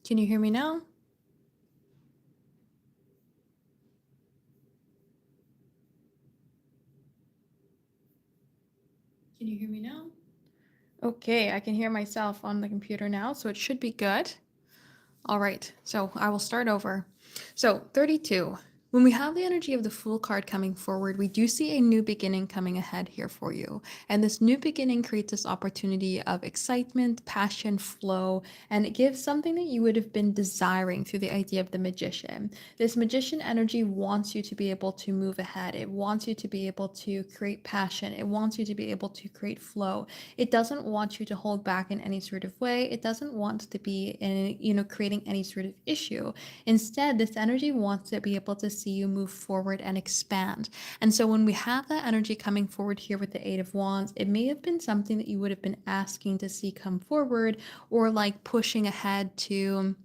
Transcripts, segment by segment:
Can you hear me now? Can you hear me now? Okay, I can hear myself on the computer now, so it should be good. All right, so I will start over. So, 32. When we have the energy of the Fool card coming forward, we do see a new beginning coming ahead here for you. And this new beginning creates this opportunity of excitement, passion, flow, and it gives something that you would have been desiring through the idea of the magician. This magician energy wants you to be able to move ahead. It wants you to be able to create passion. It wants you to be able to create flow. It doesn't want you to hold back in any sort of way. It doesn't want to be in, creating any sort of issue. Instead, this energy wants to be able to see you move forward and expand. And so when we have that energy coming forward here with the Eight of Wands, it may have been something that you would have been asking to see come forward, or like pushing ahead to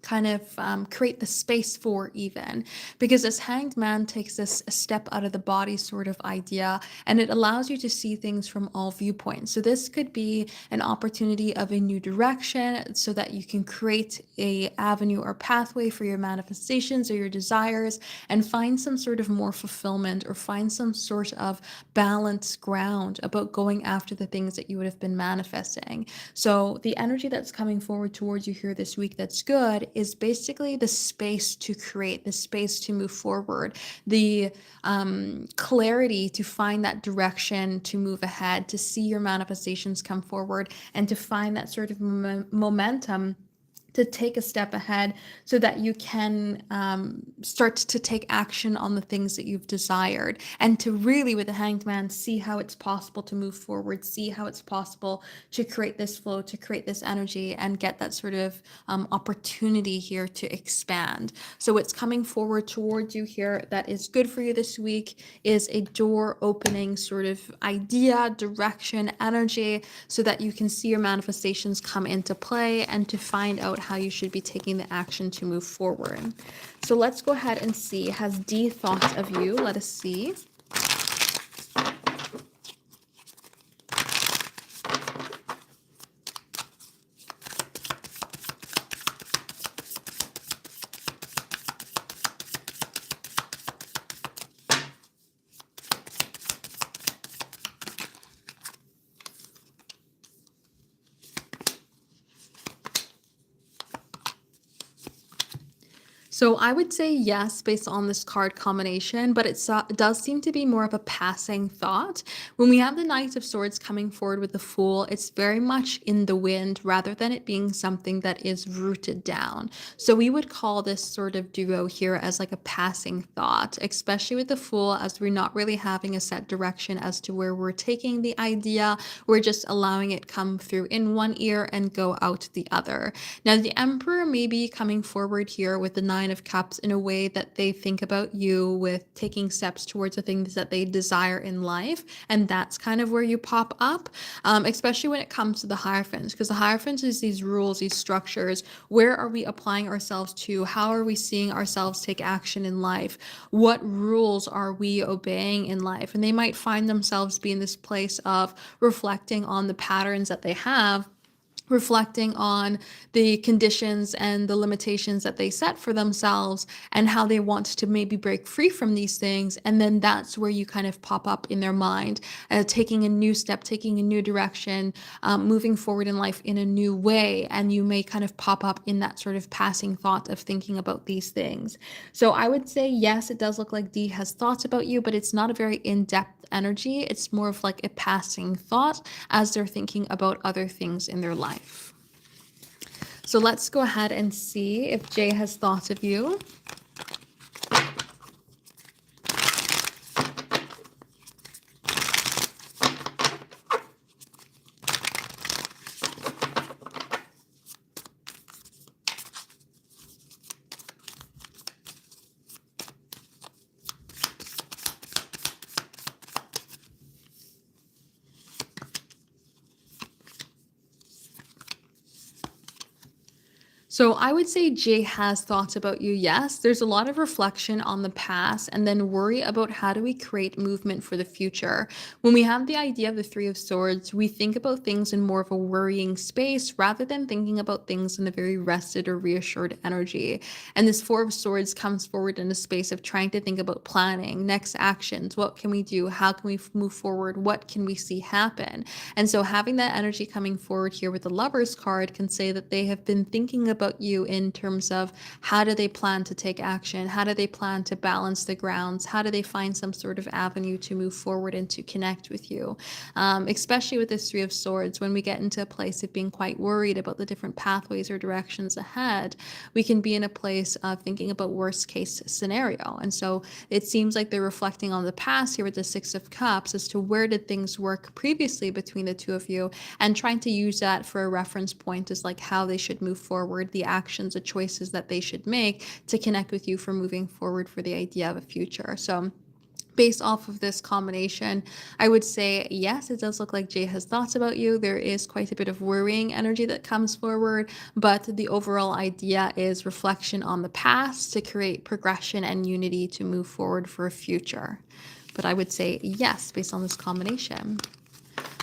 kind of create the space for, even because this Hanged Man takes this a step out of the body sort of idea, and it allows you to see things from all viewpoints. So this could be an opportunity of a new direction so that you can create a avenue or pathway for your manifestations or your desires, and find some sort of more fulfillment, or find some sort of balanced ground about going after the things that you would have been manifesting. So the energy that's coming forward towards you here this week that's good is basically the space to create, the space to move forward, the clarity to find that direction to move ahead, to see your manifestations come forward, and to find that sort of momentum to take a step ahead so that you can start to take action on the things that you've desired, and to really, with the Hanged Man, see how it's possible to move forward, see how it's possible to create this flow, to create this energy, and get that sort of opportunity here to expand. So what's coming forward towards you here that is good for you this week is a door opening sort of idea, direction, energy, so that you can see your manifestations come into play, and to find out how you should be taking the action to move forward. So let's go ahead and see. Has D thought of you? Let us see. So I would say yes, based on this card combination, but it does seem to be more of a passing thought. When we have the Knight of Swords coming forward with the Fool, it's very much in the wind rather than it being something that is rooted down. So we would call this sort of duo here as like a passing thought, especially with the Fool, as we're not really having a set direction as to where we're taking the idea. We're just allowing it come through in one ear and go out the other. Now, the Emperor may be coming forward here with the Nine of Cups in a way that they think about you with taking steps towards the things that they desire in life. And that's kind of where you pop up, especially when it comes to the Hierophants, because the Hierophants is these rules, these structures. Where are we applying ourselves to? How are we seeing ourselves take action in life? What rules are we obeying in life? And they might find themselves be in this place of reflecting on the patterns that they have, reflecting on the conditions and the limitations that they set for themselves, and how they want to maybe break free from these things. And then that's where you kind of pop up in their mind, taking a new step, taking a new direction, moving forward in life in a new way. And you may kind of pop up in that sort of passing thought of thinking about these things. So I would say, yes, it does look like D has thoughts about you, but it's not a very in-depth energy. It's more of like a passing thought as they're thinking about other things in their life. So let's go ahead and see if Jay has thought of you. So I would say Jay has thoughts about you. Yes, there's a lot of reflection on the past and then worry about how do we create movement for the future. When we have the idea of the 3 of swords, we think about things in more of a worrying space rather than thinking about things in a very rested or reassured energy. And this 4 of swords comes forward in a space of trying to think about planning, next actions, what can we do, how can we move forward, what can we see happen. And so having that energy coming forward here with the Lovers card can say that they have been thinking about you in terms of how do they plan to take action? How do they plan to balance the grounds? How do they find some sort of avenue to move forward and to connect with you? Especially with this 3 of Swords, when we get into a place of being quite worried about the different pathways or directions ahead, we can be in a place of thinking about worst case scenario. And so it seems like they're reflecting on the past here with the Six of Cups as to where did things work previously between the two of you, and trying to use that for a reference point as like how they should move forward, the actions, the choices that they should make to connect with you for moving forward for the idea of a future. So based off of this combination, I would say yes, it does look like Jay has thoughts about you. There is quite a bit of worrying energy that comes forward, but the overall idea is reflection on the past to create progression and unity to move forward for a future. But I would say yes, based on this combination.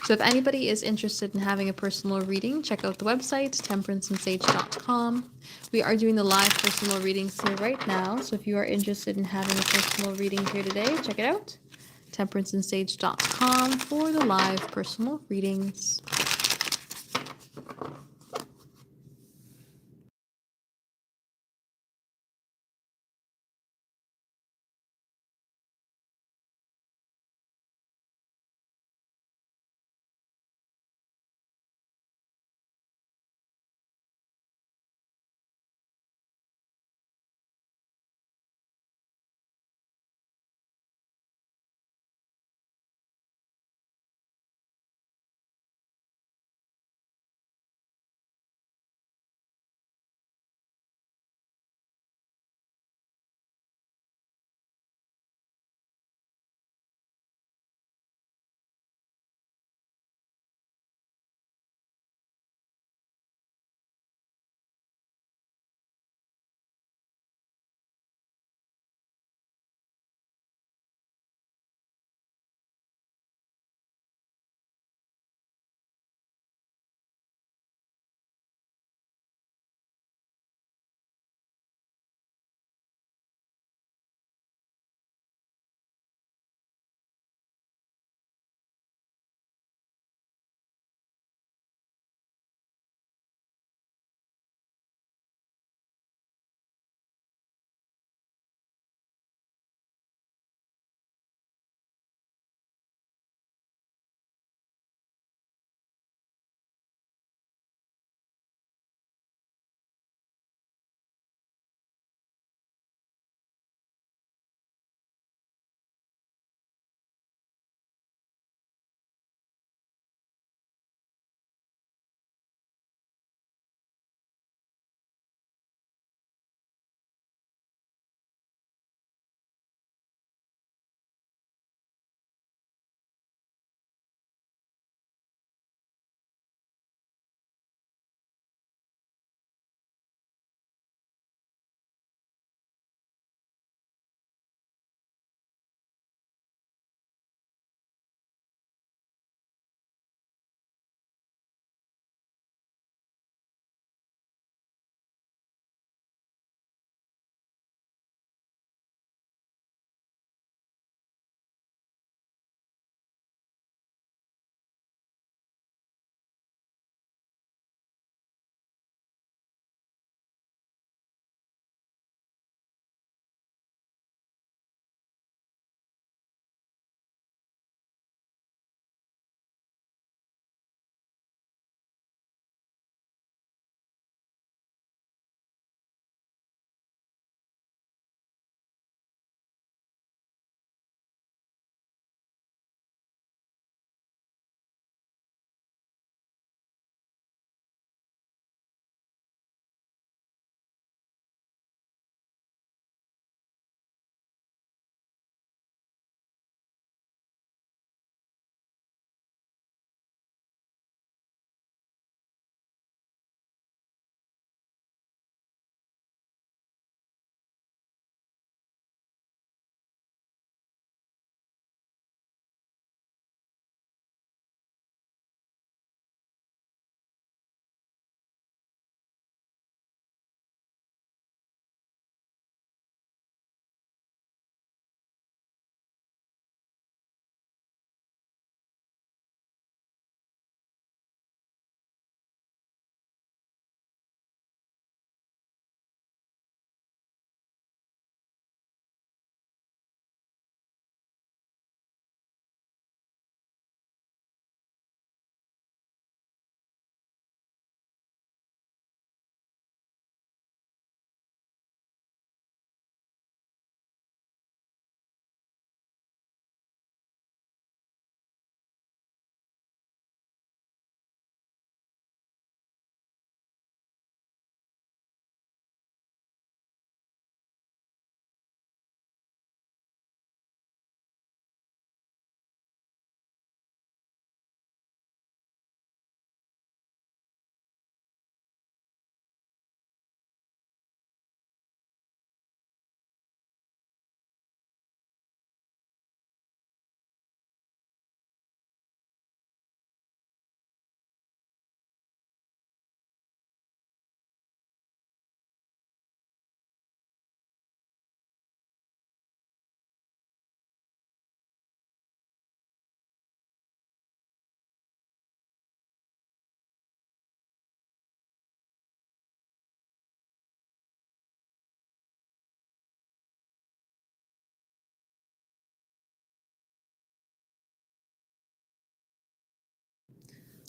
So if anybody is interested in having a personal reading, check out the website, temperanceandsage.com. We are doing the live personal readings here right now. So if you are interested in having a personal reading here today, check it out, temperanceandsage.com for the live personal readings.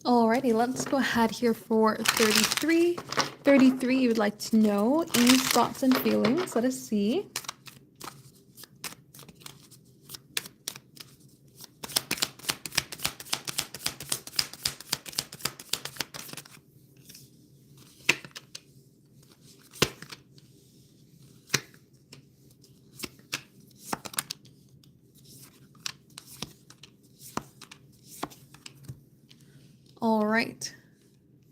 Alrighty, let's go ahead here for 33. 33, you would like to know Eve's thoughts and feelings. Let us see. All right.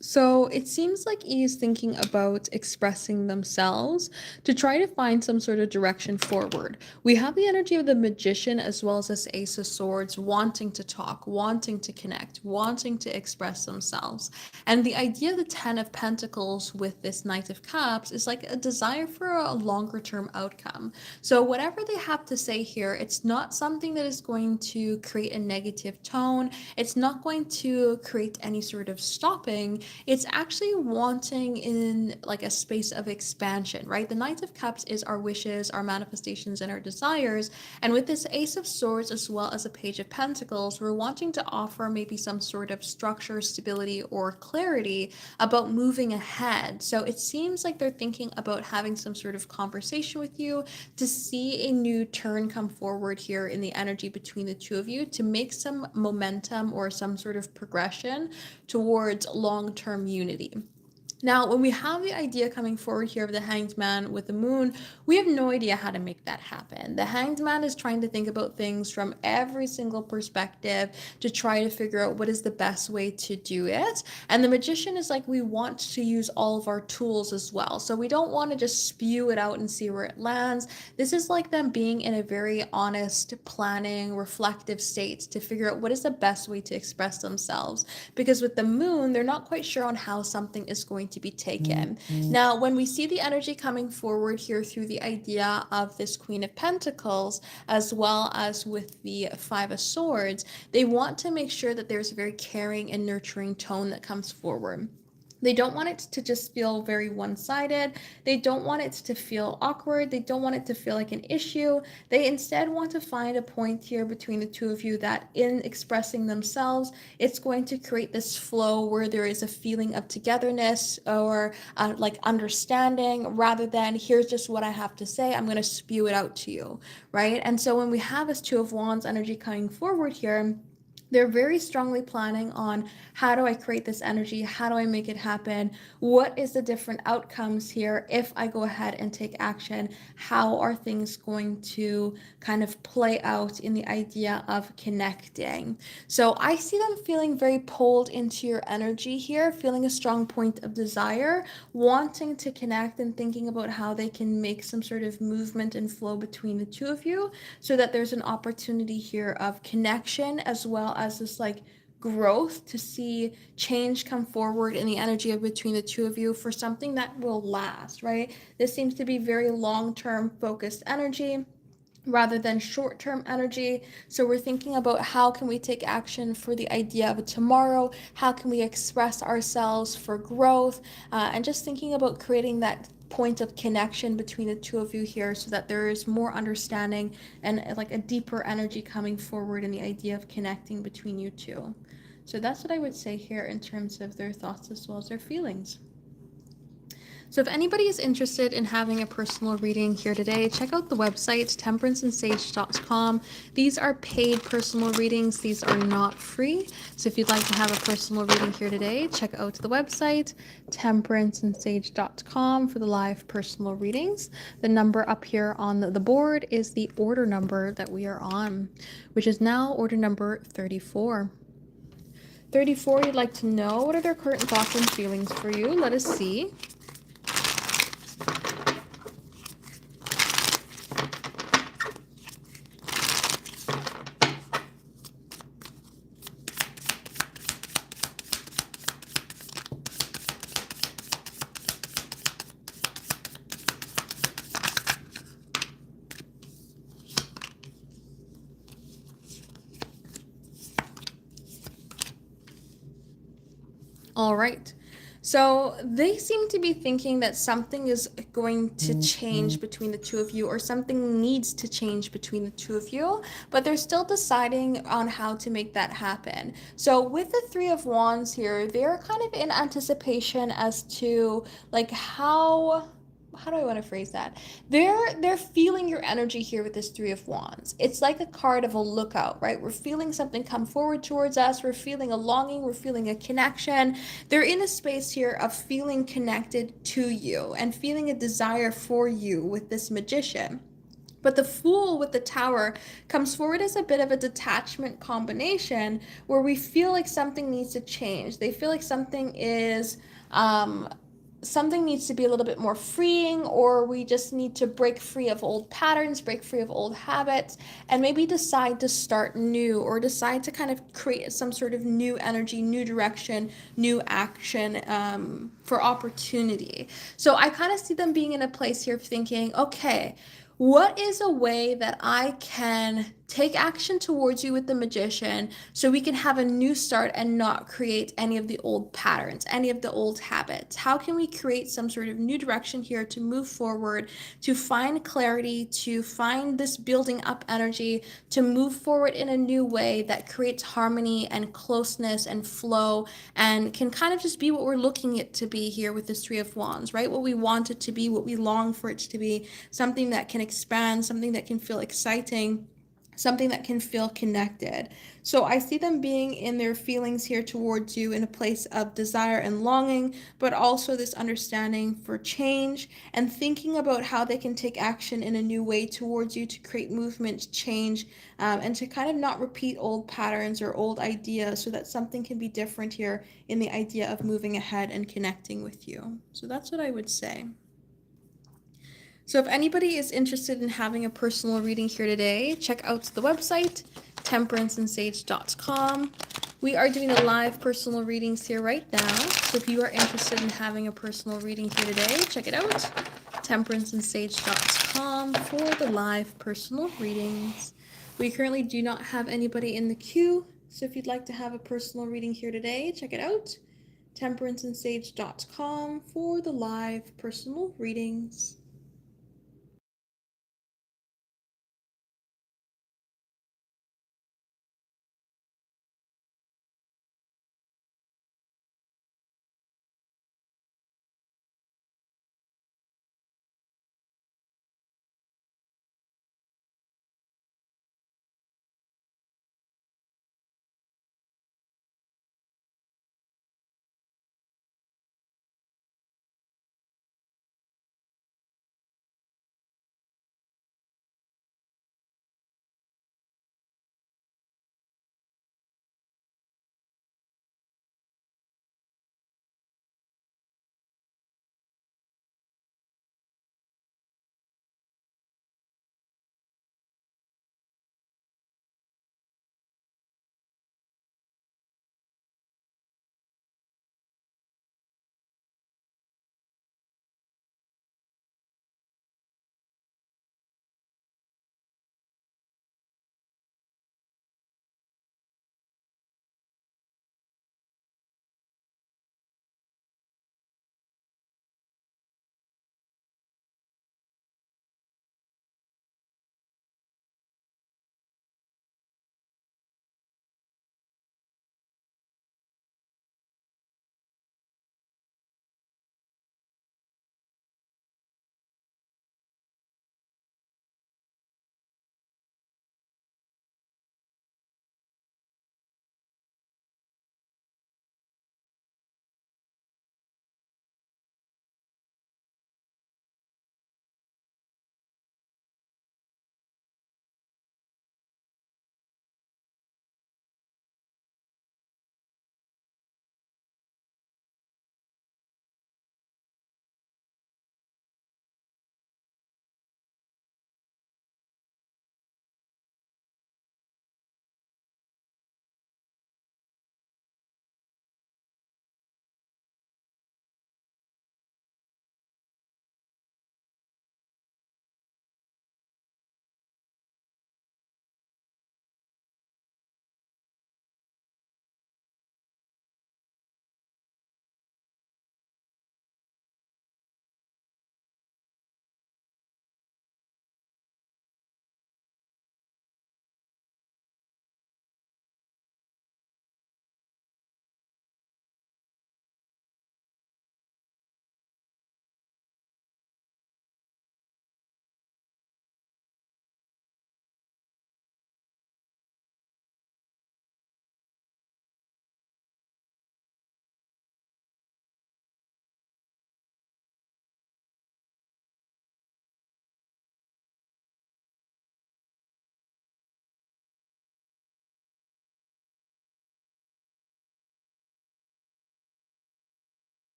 So it seems like E is thinking about expressing themselves to try to find some sort of direction forward. We have the energy of the magician as well as this Ace of Swords wanting to talk, wanting to connect, wanting to express themselves. And the idea of the Ten of Pentacles with this Knight of Cups is like a desire for a longer term outcome. So whatever they have to say here, it's not something that is going to create a negative tone. It's not going to create any sort of stopping. It's actually wanting in like a space of expansion, right? The Knight of Cups is our wishes, our manifestations, and our desires. And with this Ace of Swords as well as a Page of Pentacles, we're wanting to offer maybe some sort of structure, stability, or clarity about moving ahead. So it seems like they're thinking about having some sort of conversation with you to see a new turn come forward here in the energy between the two of you to make some momentum or some sort of progression towards long-term unity. Now, when we have the idea coming forward here of the Hanged Man with the moon, we have no idea how to make that happen. The Hanged Man is trying to think about things from every single perspective to try to figure out what is the best way to do it. And the Magician is like, we want to use all of our tools as well. So we don't want to just spew it out and see where it lands. This is like them being in a very honest, planning, reflective state to figure out what is the best way to express themselves. Because with the moon, they're not quite sure on how something is going to be taken. Now, when we see the energy coming forward here through the idea of this Queen of Pentacles, as well as with the Five of Swords, they want to make sure that there's a very caring and nurturing tone that comes forward. They don't want it to just feel very one sided. They don't want it to feel awkward. They don't want it to feel like an issue. They instead want to find a point here between the two of you that, in expressing themselves, it's going to create this flow where there is a feeling of togetherness or like understanding rather than here's just what I have to say. I'm going to spew it out to you, right? And so when we have this Two of Wands energy coming forward here, they're very strongly planning on how do I create this energy? How do I make it happen? What is the different outcomes here if I go ahead and take action? How are things going to kind of play out in the idea of connecting? So I see them feeling very pulled into your energy here, feeling a strong point of desire, wanting to connect and thinking about how they can make some sort of movement and flow between the two of you so that there's an opportunity here of connection as well as this like growth to see change come forward in the energy of between the two of you for something that will last, right? This seems to be very long-term focused energy rather than short-term energy. So we're thinking about how can we take action for the idea of a tomorrow, how can we express ourselves for growth, and just thinking about creating that point of connection between the two of you here so that there is more understanding and like a deeper energy coming forward in the idea of connecting between you two. So that's what I would say here in terms of their thoughts as well as their feelings. So if anybody is interested in having a personal reading here today, check out the website temperanceandsage.com. These are paid personal readings. These are not free. So if you'd like to have a personal reading here today, check out the website temperanceandsage.com for the live personal readings. The number up here on the board is the order number that we are on, which is now order number 34. 34, you'd like to know what are their current thoughts and feelings for you. Let us see. All right. So they seem to be thinking that something is going to change between the two of you, or something needs to change between the two of you, but they're still deciding on how to make that happen. So with the Three of Wands here, they're kind of in anticipation as to like how do I want to phrase that? They're feeling your energy here with this Three of Wands. It's like a card of a lookout, right? We're feeling something come forward towards us. We're feeling a longing. We're feeling a connection. They're in a space here of feeling connected to you and feeling a desire for you with this Magician. But the Fool with the Tower comes forward as a bit of a detachment combination where we feel like something needs to change. They feel like um, something needs to be a little bit more freeing, or we just need to break free of old patterns, break free of old habits, and maybe decide to start new, or decide to kind of create some sort of new energy, new direction, new action for opportunity. So I kind of see them being in a place here of thinking, okay, what is a way that I can take action towards you with the Magician so we can have a new start and not create any of the old patterns, any of the old habits? How can we create some sort of new direction here to move forward, to find clarity, to find this building up energy, to move forward in a new way that creates harmony and closeness and flow, and can kind of just be what we're looking it to be here with this Three of Wands, right? What we want it to be, what we long for it to be, something that can expand, something that can feel exciting, something that can feel connected. So I see them being in their feelings here towards you in a place of desire and longing, but also this understanding for change and thinking about how they can take action in a new way towards you to create movement, change, and to kind of not repeat old patterns or old ideas so that something can be different here in the idea of moving ahead and connecting with you. So that's what I would say. So if anybody is interested in having a personal reading here today, check out the website, temperanceandsage.com. We are doing a live personal readings here right now. So if you are interested in having a personal reading here today, check it out, temperanceandsage.com for the live personal readings. We currently do not have anybody in the queue, so if you'd like to have a personal reading here today, check it out, temperanceandsage.com for the live personal readings.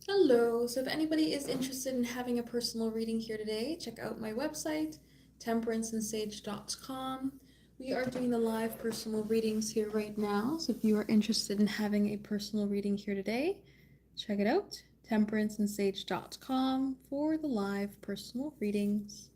Hello. So if anybody is interested in having a personal reading here today, check out my website, temperanceandsage.com. We are doing the live personal readings here right now. So if you are interested in having a personal reading here today, check it out, temperanceandsage.com for the live personal readings.